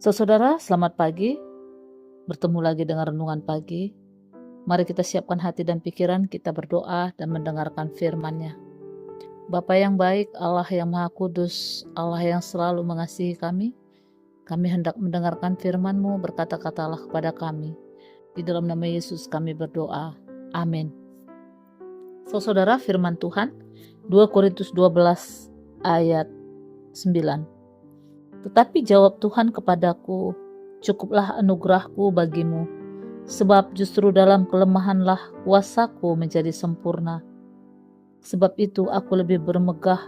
Saudara, selamat pagi. Bertemu lagi dengan renungan pagi. Mari kita siapkan hati dan pikiran, kita berdoa dan mendengarkan firman-Nya. Bapa yang baik, Allah yang Maha Kudus, Allah yang selalu mengasihi kami hendak mendengarkan firman-Mu, berkata-katalah kepada kami. Di dalam nama Yesus kami berdoa. Amin. Saudara, firman Tuhan 2 Korintus 12 ayat 9. Tetapi jawab Tuhan kepadaku, cukuplah anugerahku bagimu, sebab justru dalam kelemahanlah kuasaku menjadi sempurna. Sebab itu aku lebih bermegah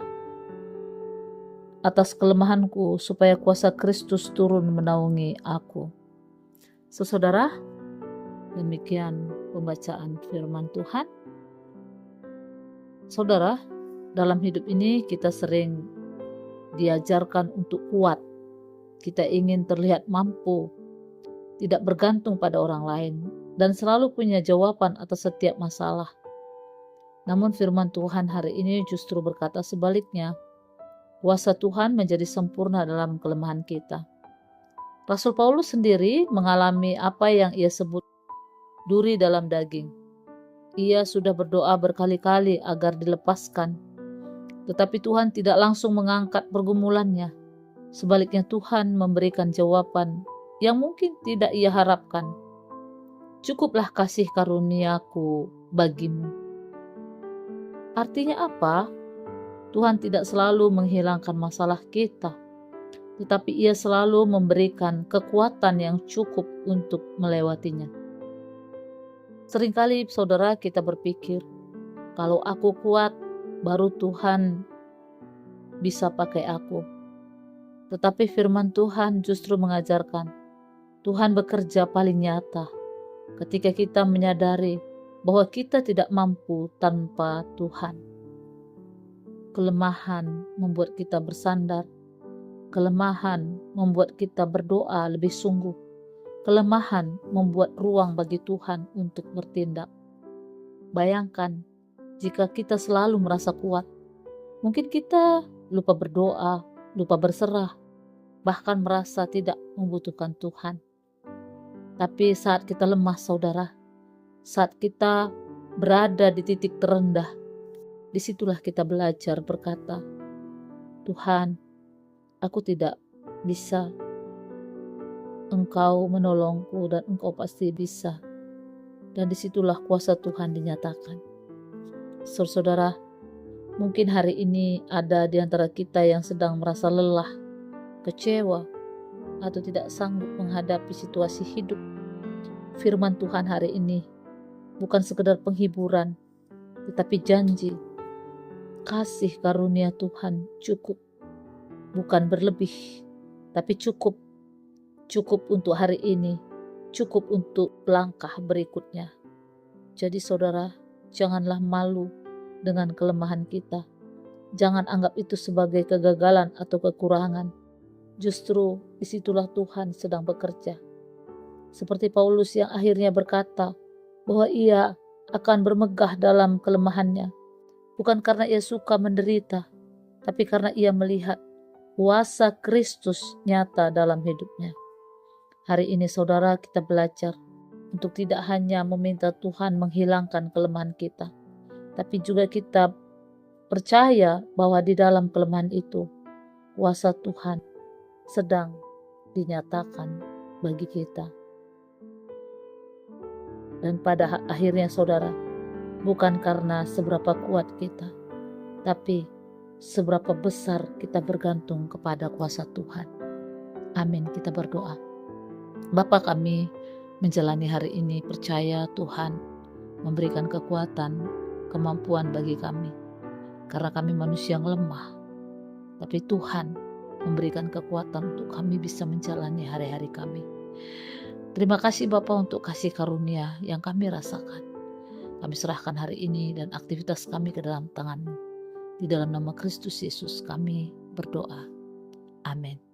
atas kelemahanku, supaya kuasa Kristus turun menaungi aku. Saudara, demikian pembacaan firman Tuhan. Saudara, dalam hidup ini kita sering diajarkan untuk kuat. Kita ingin terlihat mampu, tidak bergantung pada orang lain, dan selalu punya jawaban atas setiap masalah. Namun firman Tuhan hari ini justru berkata sebaliknya. Kuasa Tuhan menjadi sempurna dalam kelemahan kita. Rasul Paulus sendiri mengalami apa yang ia sebut duri dalam daging. Ia sudah berdoa berkali-kali agar dilepaskan, tetapi Tuhan tidak langsung mengangkat pergumulannya. Sebaliknya Tuhan memberikan jawaban yang mungkin tidak ia harapkan. Cukuplah kasih karuniaku bagimu. Artinya apa? Tuhan tidak selalu menghilangkan masalah kita, tetapi ia selalu memberikan kekuatan yang cukup untuk melewatinya. Seringkali saudara kita berpikir, kalau aku kuat, baru Tuhan bisa pakai aku. Tetapi firman Tuhan justru mengajarkan, Tuhan bekerja paling nyata ketika kita menyadari bahwa kita tidak mampu tanpa Tuhan. Kelemahan membuat kita bersandar. Kelemahan membuat kita berdoa lebih sungguh. Kelemahan membuat ruang bagi Tuhan untuk bertindak. Bayangkan, jika kita selalu merasa kuat, mungkin kita lupa berdoa, lupa berserah, bahkan merasa tidak membutuhkan Tuhan. Tapi saat kita lemah, saudara, saat kita berada di titik terendah, disitulah kita belajar berkata, Tuhan, aku tidak bisa. Engkau menolongku dan Engkau pasti bisa. Dan disitulah kuasa Tuhan dinyatakan. Saudara, mungkin hari ini ada di antara kita yang sedang merasa lelah, kecewa, atau tidak sanggup menghadapi situasi hidup. Firman Tuhan hari ini bukan sekedar penghiburan, tetapi janji. Kasih karunia Tuhan cukup, bukan berlebih, tapi cukup. Cukup untuk hari ini, cukup untuk langkah berikutnya. Jadi saudara, janganlah malu dengan kelemahan kita. Jangan anggap itu sebagai kegagalan atau kekurangan. Justru disitulah Tuhan sedang bekerja. Seperti Paulus yang akhirnya berkata bahwa ia akan bermegah dalam kelemahannya. Bukan karena ia suka menderita, tapi karena ia melihat kuasa Kristus nyata dalam hidupnya. Hari ini saudara, kita belajar untuk tidak hanya meminta Tuhan menghilangkan kelemahan kita, tapi juga kita percaya bahwa di dalam kelemahan itu kuasa Tuhan sedang dinyatakan bagi kita. Dan pada akhirnya saudara, bukan karena seberapa kuat kita, tapi seberapa besar kita bergantung kepada kuasa Tuhan. Amin, kita berdoa. Bapa, kami menjalani hari ini percaya Tuhan memberikan kekuatan, kemampuan bagi kami. Karena kami manusia yang lemah, tapi Tuhan memberikan kekuatan untuk kami bisa menjalani hari-hari kami. Terima kasih Bapa untuk kasih karunia yang kami rasakan. Kami serahkan hari ini dan aktivitas kami ke dalam tangan-Mu. Di dalam nama Kristus Yesus kami berdoa. Amin.